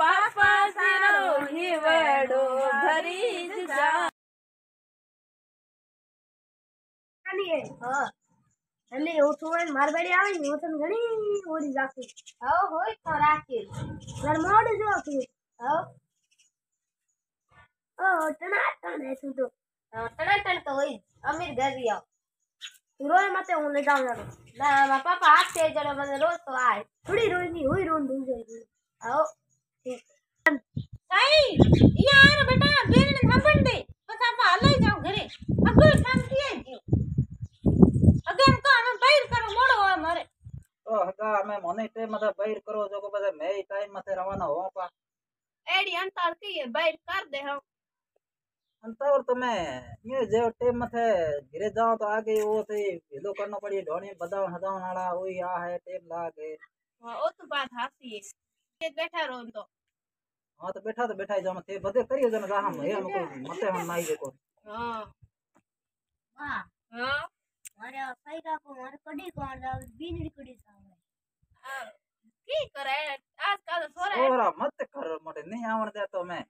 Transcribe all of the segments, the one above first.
बापा सिरो ही वड़ो भरी जा हाँ એટલે હું થોડે માર બેડી આવી હું તને ઘણી ઓડી રાખી હો હોય તો રાખી ઘર મોડ જો કે હો ઓ ટનાટન હે તું તો ટનાટન તો હોય અમીર ઘર રહ્યો તું રોય મતે હું લઈ જાઉં ના મારા પાપા હાથ से जड़े મને રોજ તો આય થોડી રોઈ ની હોય રોન દઉં જાય હો ठीक सही यार बेटा बेन ने खबर दे बस आप हलई जाओ घरे अगो शांति है जी अगे हम तो हमें बैर करो मोड़ो है मारे तो हगा मैं मोने टाइम मत बैर करो जो को बदे मैं ही टाइम मत रवाना हो पा एडी अंतर की है बैर कर दे हम अंत और तो मैं ये जो टाइम मत घरे जाओ तो आगे वो थे हेलो करना पड़ी ढोनी बदाव हदाव नाला हुई आ है टाइम लागे हां ओ तो बात हासी है ये बैठा रहो तो हां तो बैठा ही जाओ थे बदे करियो जन जा हम हे हमको मते हम नाई देखो हां वाह हां મારે ફઈકા કો મારે કડી કોણ જાવ બીનડી કડી સામે की करे आजकल छोरा छोरा मत कर मोटे नहीं आवण दे तो मैं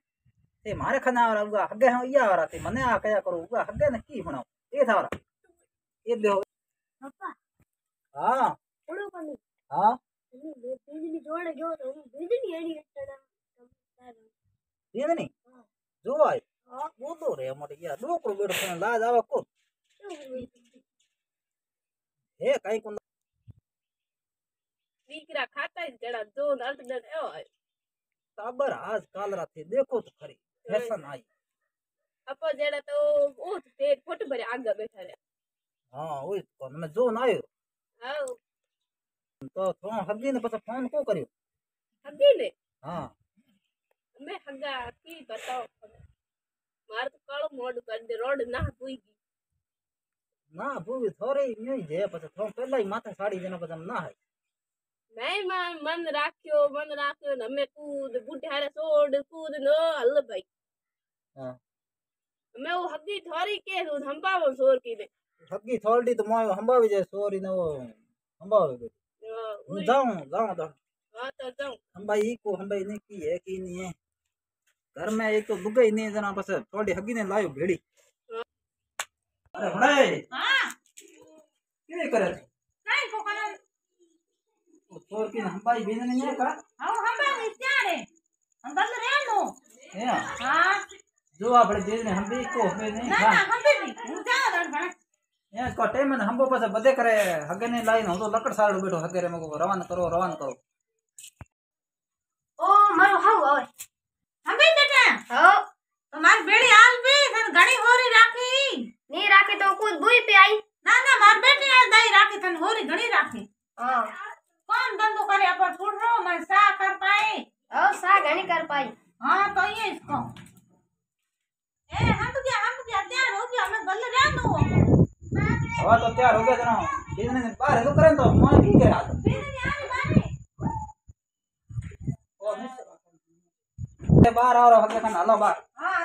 ते मारे खना वाला उगा हगे हम या वाला ते मने आ कया करू उगा हगे ने की बनाओ ए थारा ये देखो પપ્પા हां ઓડો કોની हां બીજલી જોડે ગયો તો બીજલી એડી એટલા ये नहीं जो आई वो तो रे मोटे या डोकरो बेड़ो फन लाज आवा को हे काई को दीकरा खाता ही जड़ा जो नट नट एओ है टाबर आज काल राते देखो तो खरी फैशन आई अपो जड़ा तो ओ पेट फुट भरे आगे बैठा रे हां ओई कोन में जो ना आयो हां तो थो हगी ने पछ फोन को करियो हगी ने हां मैं हगा की बताओ मार तो कालो मोड कर दे रोड ना पुईगी ना भूवी थोड़ी नहीं जे पछ थो पहला ही माथे साड़ी देना पछ ना है नहीं मन राख्यो न हमें कूद बुढ़े हारे सोड कूद न हल भाई हां मैं वो हगी थोड़ी के दूध हम पावो सोर की ने हगी थोड़ी तो मोय हंबावी जे सोरी ने वो हंबावे जाऊं तो हां तो जाऊं हंबाई को हंबाई नहीं की है की नहीं है घर में एक तो दुगे ही नहीं जना बस थोड़ी हगी ने लायो भेड़ी अरे बड़े हां के करे नहीं को करे छोर की हंबाई भी नहीं है का हां हम विचारे हम बल रेनो है हां जो आप बड़े देर ने हम भी को हमें नहीं ना ना हम भी नहीं जा रहा बड़ा ये को टाइम में हमबो पास बदे करे हगे ने लाइन हो तो लकड़ साड़ बैठो हगे रे मको रवान करो ओ मारो हाउ ओए हम भी बेटा हो तुम्हारी बेड़ी हाल भी थन घणी होरी राखी नी राखे तो कुछ बुई पे आई ना ना मार बेटी हाल दाई राखी थन होरी घणी राखी हां कौन धंधो करे अपन छोड़ रो मैं सा कर पाए ओ सा घणी कर पाई हां तो ये इसको ए हम तो क्या तैयार हो गया हमें बल रहनो हवा तो तैयार हो गया जना बिजनेस ने बाहर तो करें तो मोय की करे हाल बेटी यार मारे ओ मिस बाहर आ रहा हगे कन हलो बाहर हां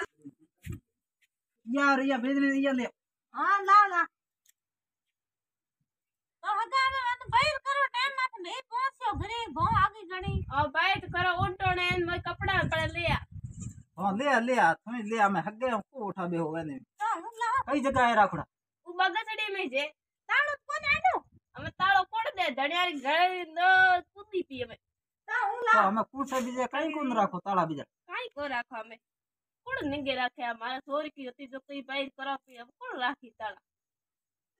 यार ये बिजनेस ये ले हां ला तो हगा में बैर करो टाइम में नहीं पहुंचो घरे गो आगे घणी और बैठ करो ओटो ने मैं कपड़ा पड़े लिया हां ले थोड़ी ले मैं हगे को उठा बे होवे ने कई जगह है राखड़ा उ बगसड़ी में जे तालो कोन आडो हमें तालो कोड दे धड़ियारी घरे न कुदी पी हमें ता हूं ला तो हमें पूछे बीजे कई कोन राखो ताला बीजा काई को राखो हमें कोड निगे राखे हमारा सोरी की होती जो कोई बैर करो पी अब कोड राखी ताला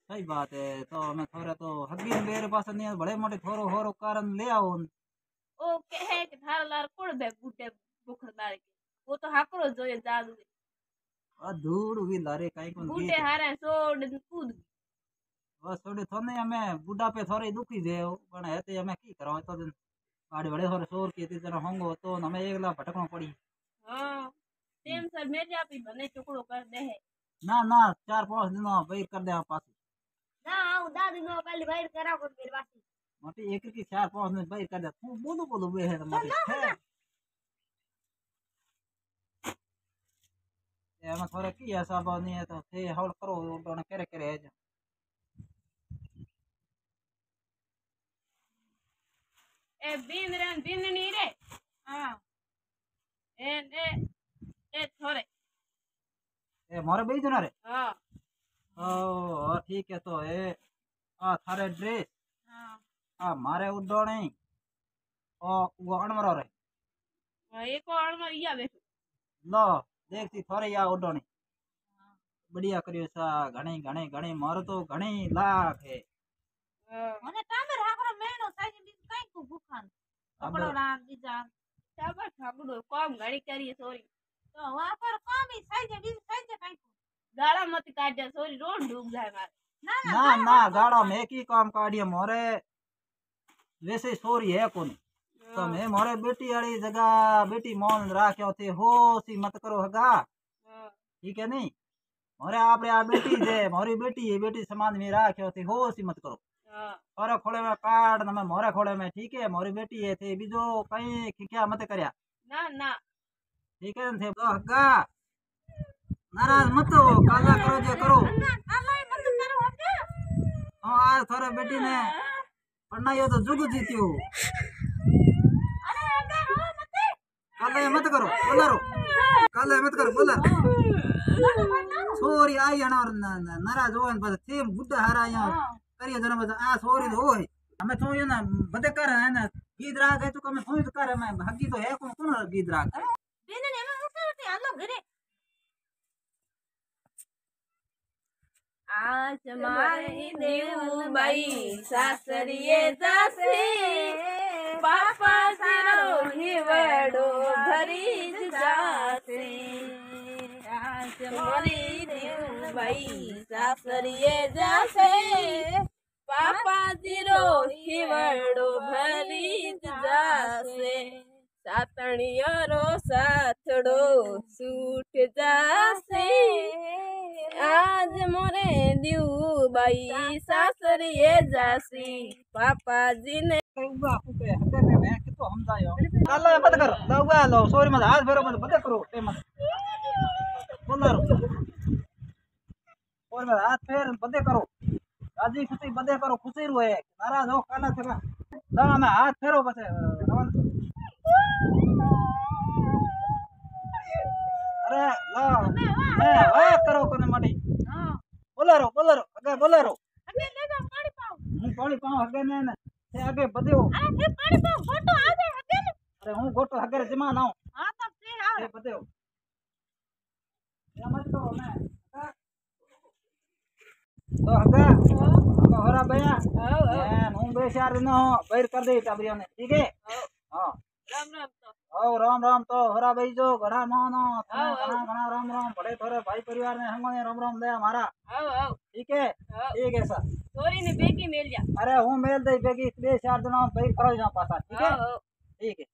सही बात है तो हमें थोड़ा तो हगी मेरे पास नहीं बड़े मोटे थोरो होरो कारण ले आओ ओ कहे कि थारा लार कोड बे बूटे बुखरदार के वो तो हाकरो जोए जादू आ धूड़ भी लारे कई कोन बूटे हारे सोड कूद बस थोड़े थोने हमें बुढ़ा पे थोड़े दुखी दे पण हेते हमें की करो तो दिन गाड़ी बड़े थोड़े शोर की ती जरा होंगो तो हमें एकला भटकनो पड़ी हां टेम सर मेरे आप ही बने टुकड़ो कर दे है ना 4-5 दिन बैर कर दे पास ना आऊ दादी नो पहले बैठ करा को मेरे पास मोटी एक की 4-5 दिन बैर कर दे तू बोलो बे है मोटी ये हमें थोड़ा की ऐसा बात नहीं है तो थे हौल करो दोने करे है ए बिंदरन बिंदनी रे हां मोरे बेच ना रे हाँ ओ ठीक है तो ए आ थारे ड्रेस हाँ आ मारे उडोणी ओ वो अणमरो रे ये कौन मरिया बैठो लो देखती थोड़ी या उडोणी बढ़िया करियो सा घणी घणी घणी मोर तो घणी लाख है મને ટાબર હાકરો મેનો થાય છે બીજું કઈ કો ભૂખાન કપડો રાન બીજા टाबर ठाकुर कम घड़ी करिए सोरी તો વાપર કોમી થાય છે બીજું થાય છે કઈ કો गाड़ा मत काट दे सोरी रोड डूब जाए मारे ના ना ना गाड़ा में की काम काढ़िए मोरे वैसे सोरी है कौन तो मैं मोरे बेटी वाली जगह बेटी मोन राख्यो थे हो सी मत करो हगा ठीक है नहीं मोरे आपरे आ बेटी जे मोरी बेटी है बेटी समाज में राख्यो थे हो सी मत करो मोरे खोले में कार्ड न मोरे खोले में ठीक है मोरी बेटी है थे बीजो कहीं खिख्या मत करया ना ना ठीक है थे तो हगा नाराज मत हो काला करो जे करो કાલાય મત કરો હકે हाँ आज थारे बेटी ने पढ़नाइयो तो जुग जीतियो અરે હકે રો મતે काले मत करो बोलारो काले मत करो बोला सोरी आई है ना और नाराज हो बस थेम गुड्डा हारा यहाँ करिए जरा बस आ सोरी तो होय हमें तो ये ना बदे कर है ना गीत राग है तो कम तो तो कर मैं हकी तो है कौन कौन गीत राग બેને એમાં ઉઠે ઉઠે હાલો ઘરે आज मारी देव बाई सासरिये जासे पापा सिरो हिवड़ो धरी जासे आज मारी देव बाई सासरिये जासे पापा सिरो हिवड़ो भरी जासे सातणियो साथड़ो सूट जासे आज मोरे दिउ बाई सासरिये जासी पापा जी ने उगा कुपे हके में मैं कितो समझायो काले मत कर उगा लो सोरी मत हाथ फेरो मत बदे करो ते मत बोलारो और मत हाथ फेर बदे करो राजी खुशी बदे करो खुशी रोए नाराज हो काला थका ला मैं हाथ फेरो बस रवन अरे ला मैं वाह करो कोने मटी હા बोलारो अगे बोलारो હકે લે જાઓ પાણી પાવ हूँ पानी पाऊं हगे ने ते आगे बदे हो અરે ફે પાણી પાવ ફોટો આવે હકે ને अरे हूँ गोटो हगे रे जमा नाऊ હા તો ફે આવે ते बदे हो या मत करो मैं तो हगा हम होरा बया मैं हूँ बेचार न बैर कर दे टाबरिया ने ठीक है हां राम राम तो ओ राम राम तो होरा भाई जो घड़ा मानो घना घना राम राम बड़े थोड़े भाई परिवार ने हम राम राम दे हमारा आओ ठीक है सर सोरी ने बेगी मेल जा अरे हूँ मेल दे बेगी 2-4 दिन बैर करो जा पासा ठीक है आओ ठीक है